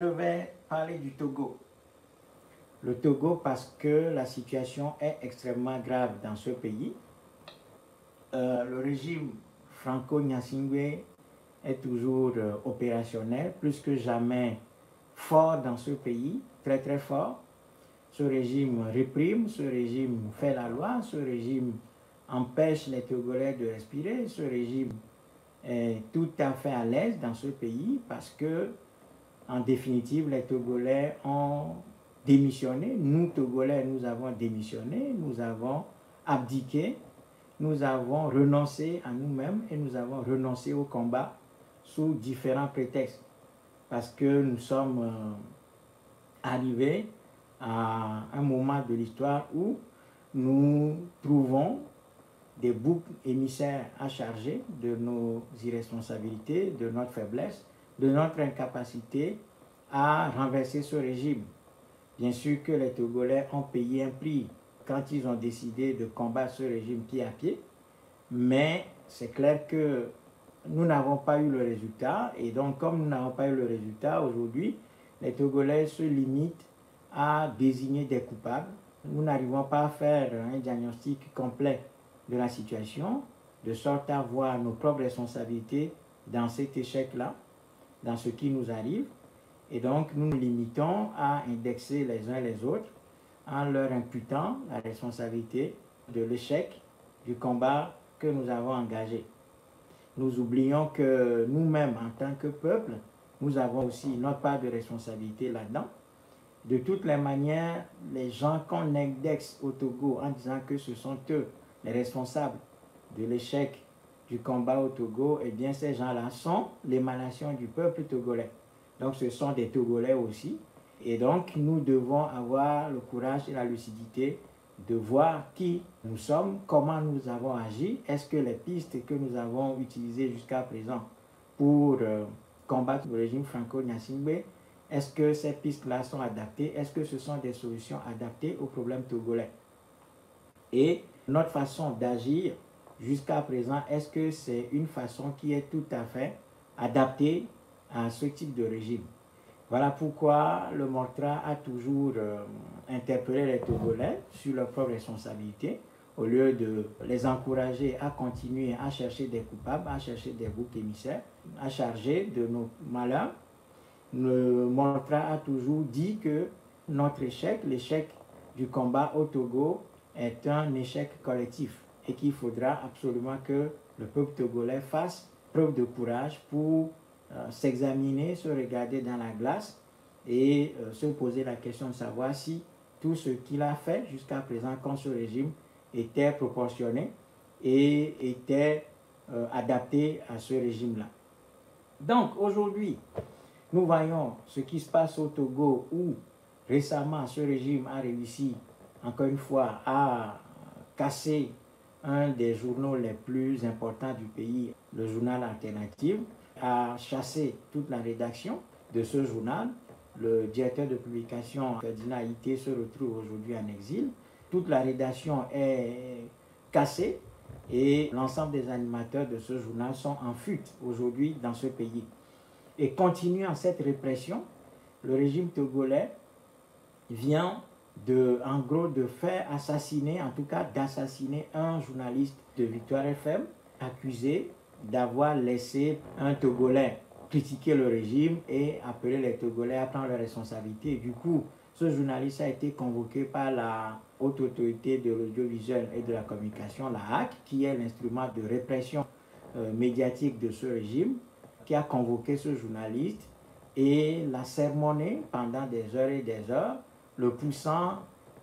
Je vais parler du Togo. Le Togo parce que la situation est extrêmement grave dans ce pays. Le régime Franco-Gnassingbé est toujours opérationnel, plus que jamais fort dans ce pays, très très fort. Ce régime réprime, ce régime fait la loi, ce régime empêche les Togolais de respirer, ce régime est tout à fait à l'aise dans ce pays parce que, en définitive, les Togolais ont démissionné. Nous, Togolais, nous avons démissionné, nous avons abdiqué, nous avons renoncé à nous-mêmes et nous avons renoncé au combat sous différents prétextes. Parce que nous sommes arrivés à un moment de l'histoire où nous trouvons des boucs émissaires à charger de nos irresponsabilités, de notre faiblesse, de notre incapacité à renverser ce régime. Bien sûr que les Togolais ont payé un prix quand ils ont décidé de combattre ce régime pied à pied, mais c'est clair que nous n'avons pas eu le résultat, et donc comme nous n'avons pas eu le résultat, aujourd'hui, les Togolais se limitent à désigner des coupables. Nous n'arrivons pas à faire un diagnostic complet de la situation, de sorte à voir nos propres responsabilités dans cet échec-là, dans ce qui nous arrive. Et donc, nous nous limitons à indexer les uns les autres en leur imputant la responsabilité de l'échec du combat que nous avons engagé. Nous oublions que nous-mêmes, en tant que peuple, nous avons aussi notre part de responsabilité là-dedans. De toutes les manières, les gens qu'on indexe au Togo en disant que ce sont eux les responsables de l'échec du combat au Togo, eh bien ces gens-là sont l'émanation du peuple togolais. Donc ce sont des Togolais aussi. Et donc nous devons avoir le courage et la lucidité de voir qui nous sommes, comment nous avons agi, est-ce que les pistes que nous avons utilisées jusqu'à présent pour combattre le régime franco-gnassingbé, est-ce que ces pistes-là sont adaptées, est-ce que ce sont des solutions adaptées aux problèmes togolais. Et notre façon d'agir jusqu'à présent, est-ce que c'est une façon qui est tout à fait adaptée à ce type de régime? Voilà pourquoi le MORTRA a toujours interpellé les Togolais sur leurs propres responsabilités, au lieu de les encourager à continuer à chercher des coupables, à chercher des boucs émissaires, à charger de nos malheurs. Le MORTRA a toujours dit que notre échec, l'échec du combat au Togo, est un échec collectif et qu'il faudra absolument que le peuple togolais fasse preuve de courage pour s'examiner, se regarder dans la glace et se poser la question de savoir si tout ce qu'il a fait jusqu'à présent contre ce régime était proportionné et était adapté à ce régime-là. Donc aujourd'hui, nous voyons ce qui se passe au Togo où récemment ce régime a réussi encore une fois à casser un des journaux les plus importants du pays, le journal Alternative, a chassé toute la rédaction de ce journal. Le directeur de publication, Ferdinand Haïté, se retrouve aujourd'hui en exil. Toute la rédaction est cassée et l'ensemble des animateurs de ce journal sont en fuite aujourd'hui dans ce pays. Et continuant cette répression, le régime togolais vient en gros de faire assassiner, en tout cas d'assassiner un journaliste de Victoire FM, accusé d'avoir laissé un Togolais critiquer le régime et appeler les Togolais à prendre leurs responsabilités. Et du coup, ce journaliste a été convoqué par la haute autorité de l'audiovisuel et de la communication, la HAC, qui est l'instrument de répression médiatique de ce régime, qui a convoqué ce journaliste et l'a sermonné pendant des heures et des heures, le poussant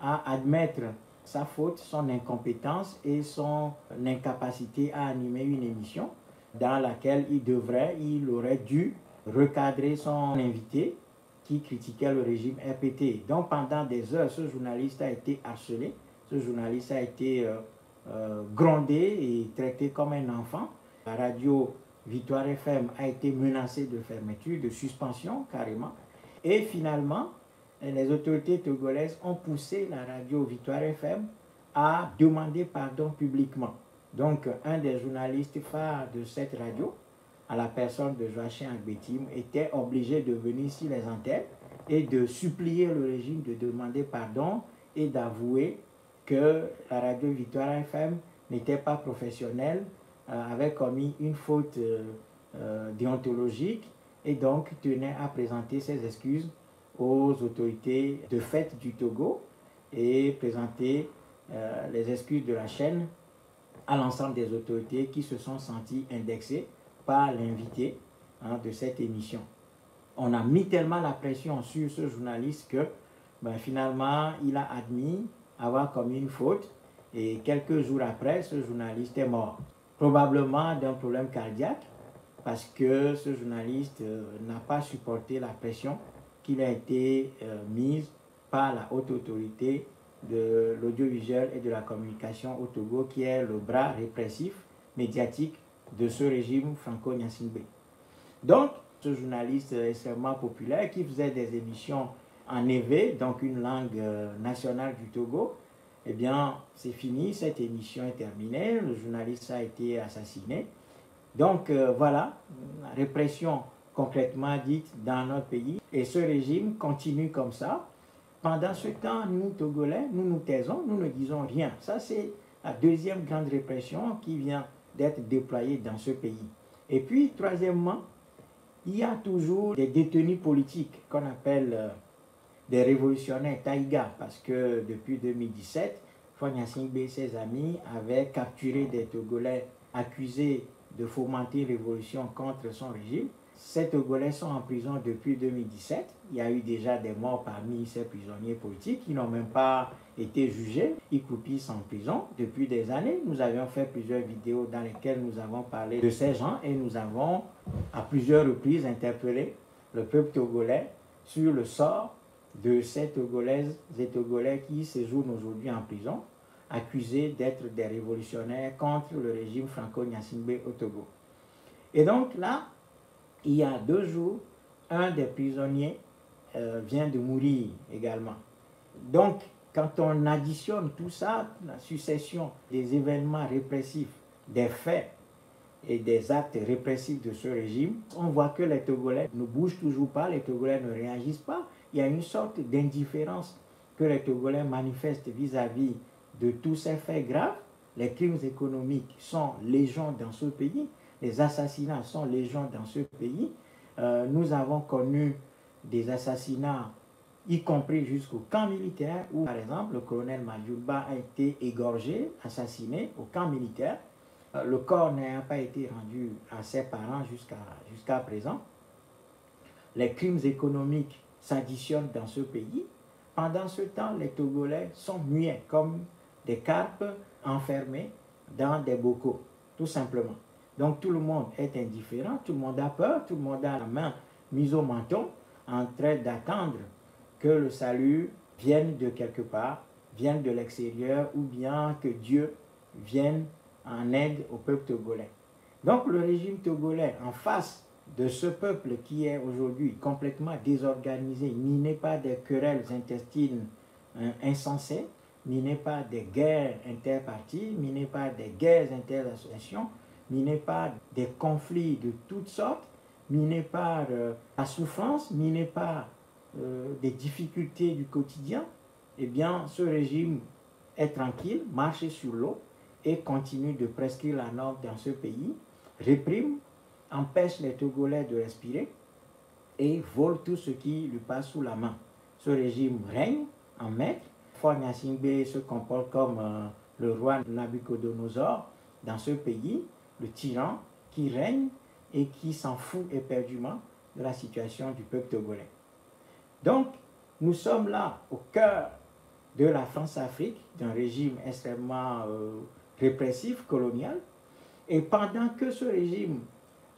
à admettre sa faute, son incompétence et son incapacité à animer une émission dans laquelle il aurait dû recadrer son invité qui critiquait le régime RPT. Donc pendant des heures, ce journaliste a été harcelé, ce journaliste a été grondé et traité comme un enfant. La radio Victoire FM a été menacée de fermeture, de suspension carrément. Et finalement, les autorités togolaises ont poussé la radio Victoire FM à demander pardon publiquement. Donc, un des journalistes phares de cette radio à la personne de Joachim Agbetim, était obligé de venir sur les antennes et de supplier le régime de demander pardon et d'avouer que la radio Victoire FM n'était pas professionnelle, avait commis une faute déontologique et donc tenait à présenter ses excuses aux autorités de fait du Togo et présenter les excuses de la chaîne à l'ensemble des autorités qui se sont senties indexées par l'invité de cette émission. On a mis tellement la pression sur ce journaliste que finalement il a admis avoir commis une faute et quelques jours après ce journaliste est mort. Probablement d'un problème cardiaque parce que ce journaliste n'a pas supporté la pression qui a été mise par la haute autorité de l'audiovisuel et de la communication au Togo, qui est le bras répressif médiatique de ce régime franco-gnassingbé. Donc, ce journaliste extrêmement populaire qui faisait des émissions en évé, donc une langue nationale du Togo, eh bien, c'est fini, cette émission est terminée, le journaliste a été assassiné. Donc, voilà, la répression concrètement dite dans notre pays. Et ce régime continue comme ça. Pendant ce temps, nous, Togolais, nous nous taisons, nous ne disons rien. Ça, c'est la deuxième grande répression qui vient d'être déployée dans ce pays. Et puis, troisièmement, il y a toujours des détenus politiques qu'on appelle des révolutionnaires taïga, parce que depuis 2017, Faure Gnassingbé et ses amis avaient capturé des Togolais accusés de fomenter une révolution contre son régime. Ces Togolais sont en prison depuis 2017. Il y a eu déjà des morts parmi ces prisonniers politiques qui n'ont même pas été jugés. Ils croupissent en prison depuis des années. Nous avions fait plusieurs vidéos dans lesquelles nous avons parlé de ces gens et nous avons à plusieurs reprises interpellé le peuple togolais sur le sort de ces Togolaises et Togolais qui séjournent aujourd'hui en prison, accusés d'être des révolutionnaires contre le régime franco-gnassingbé au Togo. Et donc là, il y a 2 jours, un des prisonniers vient de mourir également. Donc, quand on additionne tout ça, la succession des événements répressifs, des faits et des actes répressifs de ce régime, on voit que les Togolais ne bougent toujours pas, les Togolais ne réagissent pas. Il y a une sorte d'indifférence que les Togolais manifestent vis-à-vis de tous ces faits graves. Les crimes économiques sont légion dans ce pays. Les assassinats sont légion dans ce pays. Nous avons connu des assassinats, y compris jusqu'au camp militaire, où par exemple le colonel Madjouba a été égorgé, assassiné au camp militaire. Le corps n'a pas été rendu à ses parents jusqu'à présent. Les crimes économiques s'additionnent dans ce pays. Pendant ce temps, les Togolais sont muets comme des carpes enfermées dans des bocaux, tout simplement. Donc tout le monde est indifférent, tout le monde a peur, tout le monde a la main mise au menton en train d'attendre que le salut vienne de quelque part, vienne de l'extérieur ou bien que Dieu vienne en aide au peuple togolais. Donc le régime togolais, en face de ce peuple qui est aujourd'hui complètement désorganisé, miné par des querelles intestines insensées, miné par des guerres interparties, miné par des guerres interassociations, miné par des conflits de toutes sortes, miné par la souffrance, miné par des difficultés du quotidien, eh bien ce régime est tranquille, marche sur l'eau et continue de prescrire la norme dans ce pays, réprime, empêche les Togolais de respirer et vole tout ce qui lui passe sous la main. Ce régime règne en maître. Faure Gnassingbé se comporte comme le roi Nabucodonosor dans ce pays, le tyran qui règne et qui s'en fout éperdument de la situation du peuple togolais. Donc, nous sommes là au cœur de la France-Afrique, d'un régime extrêmement répressif, colonial, et pendant que ce régime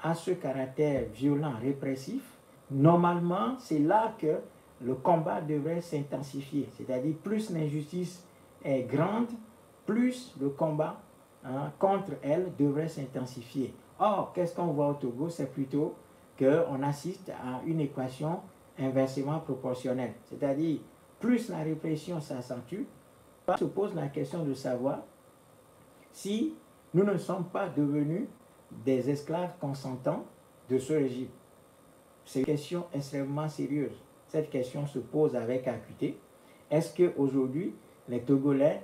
a ce caractère violent, répressif, normalement, c'est là que le combat devrait s'intensifier. C'est-à-dire, plus l'injustice est grande, plus le combat contre elle devrait s'intensifier. Or, qu'est-ce qu'on voit au Togo? C'est plutôt qu'on assiste à une équation inversement proportionnelle. C'est-à-dire, plus la répression s'accentue, se pose la question de savoir si nous ne sommes pas devenus des esclaves consentants de ce régime? C'est une question extrêmement sérieuse. Cette question se pose avec acuité. Est-ce qu'aujourd'hui, les Togolais,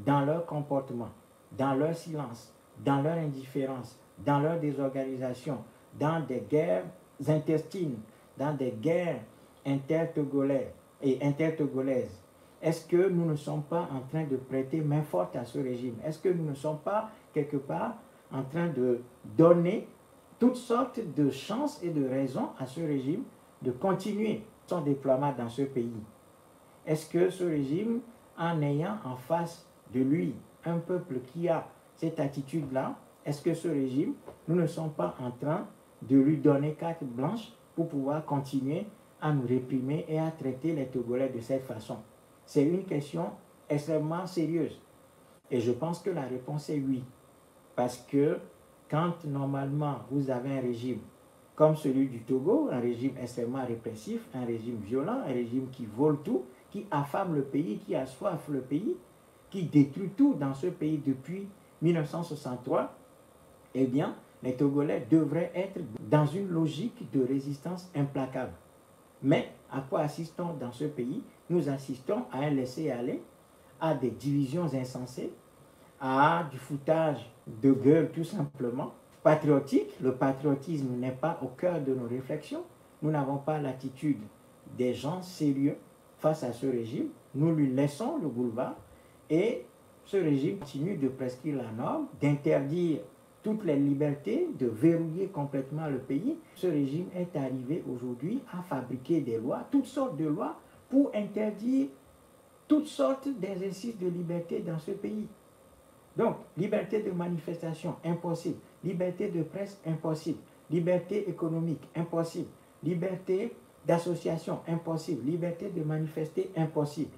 dans leur comportement, dans leur silence, dans leur indifférence, dans leur désorganisation, dans des guerres intestines, dans des guerres inter-togolaises et inter-togolaises, est-ce que nous ne sommes pas en train de prêter main forte à ce régime? Est-ce que nous ne sommes pas, quelque part, en train de donner toutes sortes de chances et de raisons à ce régime de continuer son déploiement dans ce pays? Est-ce que ce régime, en ayant en face de lui un peuple qui a cette attitude-là, est-ce que ce régime, nous ne sommes pas en train de lui donner carte blanche pour pouvoir continuer à nous réprimer et à traiter les Togolais de cette façon? C'est une question extrêmement sérieuse. Et je pense que la réponse est oui. Parce que quand normalement vous avez un régime comme celui du Togo, un régime extrêmement répressif, un régime violent, un régime qui vole tout, qui affame le pays, qui assoiffe le pays, qui détruit tout dans ce pays depuis 1963, eh bien, les Togolais devraient être dans une logique de résistance implacable. Mais à quoi assistons dans ce pays? Nous assistons à un laisser-aller, à des divisions insensées, à du foutage de gueule tout simplement. Patriotique, le patriotisme n'est pas au cœur de nos réflexions. Nous n'avons pas l'attitude des gens sérieux face à ce régime. Nous lui laissons le boulevard et ce régime continue de prescrire la norme, d'interdire toutes les libertés, de verrouiller complètement le pays. Ce régime est arrivé aujourd'hui à fabriquer des lois, toutes sortes de lois, pour interdire toutes sortes d'exercices de liberté dans ce pays. Donc, liberté de manifestation, impossible. Liberté de presse, impossible. Liberté économique, impossible. Liberté d'association, impossible. Liberté de manifester, impossible.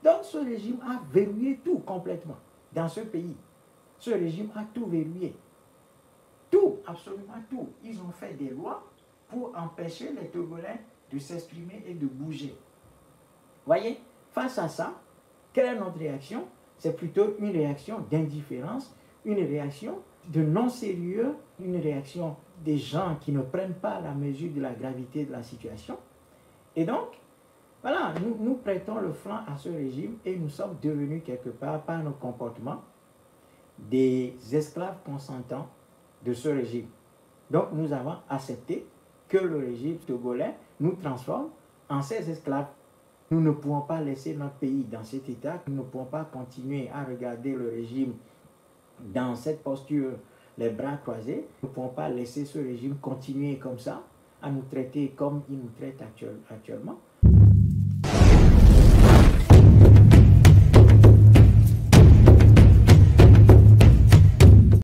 Donc, ce régime a verrouillé tout complètement dans ce pays. Ce régime a tout verrouillé. Tout, absolument tout. Ils ont fait des lois pour empêcher les Togolais de s'exprimer et de bouger. Voyez, face à ça, quelle est notre réaction? C'est plutôt une réaction d'indifférence, une réaction de non-sérieux, une réaction des gens qui ne prennent pas la mesure de la gravité de la situation. Et donc, voilà, nous prêtons le flanc à ce régime et nous sommes devenus quelque part, par nos comportements, des esclaves consentants de ce régime. Donc, nous avons accepté que le régime togolais nous transforme en ses esclaves. Nous ne pouvons pas laisser notre pays dans cet état, nous ne pouvons pas continuer à regarder le régime dans cette posture, les bras croisés. Nous ne pouvons pas laisser ce régime continuer comme ça, à nous traiter comme il nous traite actuellement.